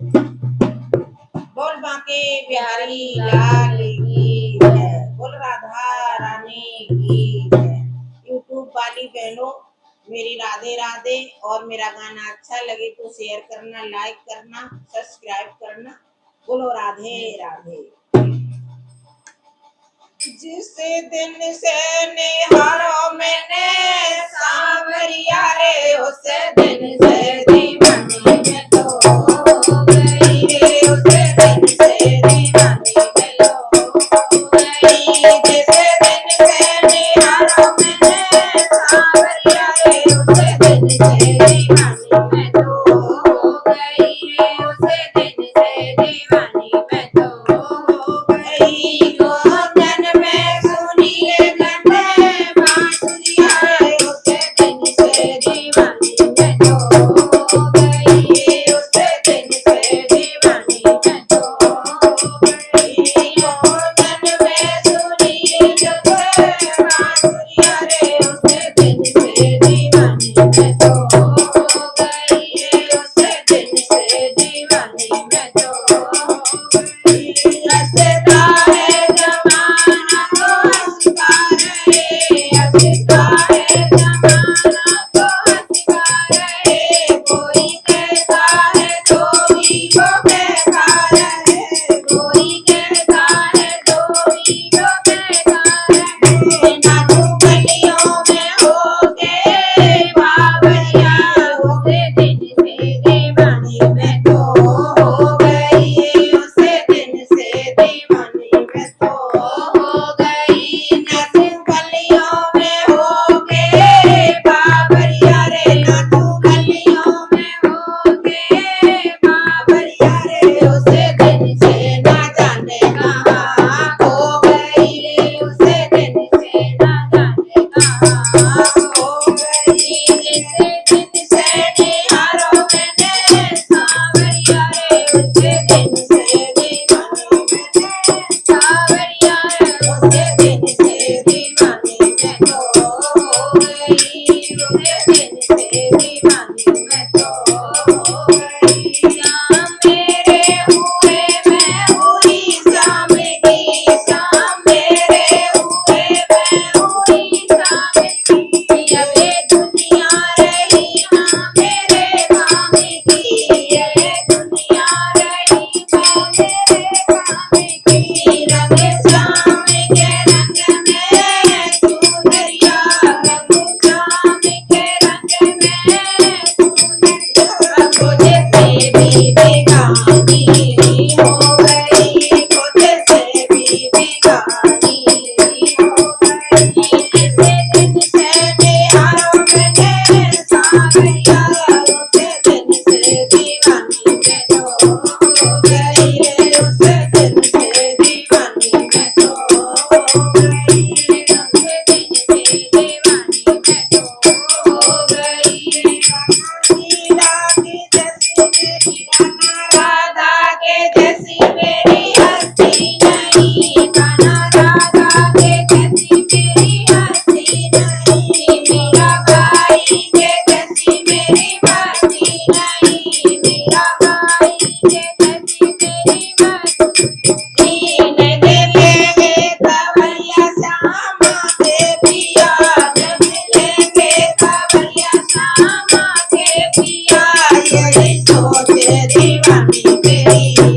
बोल बांके बिहारी लाल की जय, बोल राधा रानी की जय। यूट्यूब वाली बहनों मेरी राधे राधे। और मेरा गाना अच्छा लगे तो शेयर करना, लाइक करना, सब्सक्राइब करना। बोलो राधे राधे। जिस दिन से निहारो मैंने सांवरिया रे, उस दिन से दीवानी मैं तो हो गई रे, उस दिन से दीवानी मैं तो हो गई। जिस दिन से निहारो मैंने सांवरिया रे, उस दिन से दीवानी मैं तो हो गई रे, उस दिन से दीवानी मैं तो हो गई। गोंदन में सुनीले गंधे बांसुरिया रे, उस दिन से दीवानी मैं तो हो गई, उस दिन से दीवानी मैं तो हो गई। गोंदन में सुनीले गंधे बांसुरिया रे, उस दिन से दीवानी मैं तो हो गई, उस दिन से दीवानी मैं तो हो गई। रसता है जमाना तो हंसता रहे, हंसता है जमाना तो हंसता रहे। कोई कहता है तो भी वो कहता रहे, कोई कहता है तो भी वो कहता रहे। ना तू गलियों में होके बावरिया, उस दिन से दीवानी मैं तो हो गई, उस दिन से दीवानी मैं तो हो गई। ना तू गलियों में होके बावरिया रे, ना तू गलियों में होके बावरिया रे, उस दिन से ना जाने कहाँ खो गई रे, उस दिन से ना जाने कहाँ खो गई। जिस दिन से निहारो मैंने सांवरिया रे, उस दिन से दीवानी मैंने सांवरिया रे, उस दिन से दीवानी मैं तो हो गई, उस दिन से दीवानी मैं तो हो गई। शाम मेरे हुए मैं हुई शाम की, शाम मेरे हुए मैं हुई शाम की। अब ये दुनिया रही माँ मेरे काम की, ये दुनिया रही माँ मेरे काम की। रंग श्याम के रंग में सुंदरिया, रंग श्याम के रंग में सुंदरिया। खुद से भी बेगानी हो गई, खुद से भी बेगानी हो गई। जिस दिन से निहारो मैंने सांवरिया, उस दिन से दीवानी मैं तो हो गई रे, उस दिन से दीवानी मैं तो हो गई, उस दिन से दीवानी मैं तो हो गई। राधा के जैसी मेरी हस्ती नहीं, कान्हा राधा के जैसी मेरी हस्ती नहीं। मीरा बाई के जैसी मेरी मस्ती नहीं, मीरा बाई के जैसी मेरी मस्ती। दीन दिलेंगे तवैया श्यामा के पिया, जब मिलेंगे तवैया श्यामा के पिया। यही सोच दीवानी मेरी।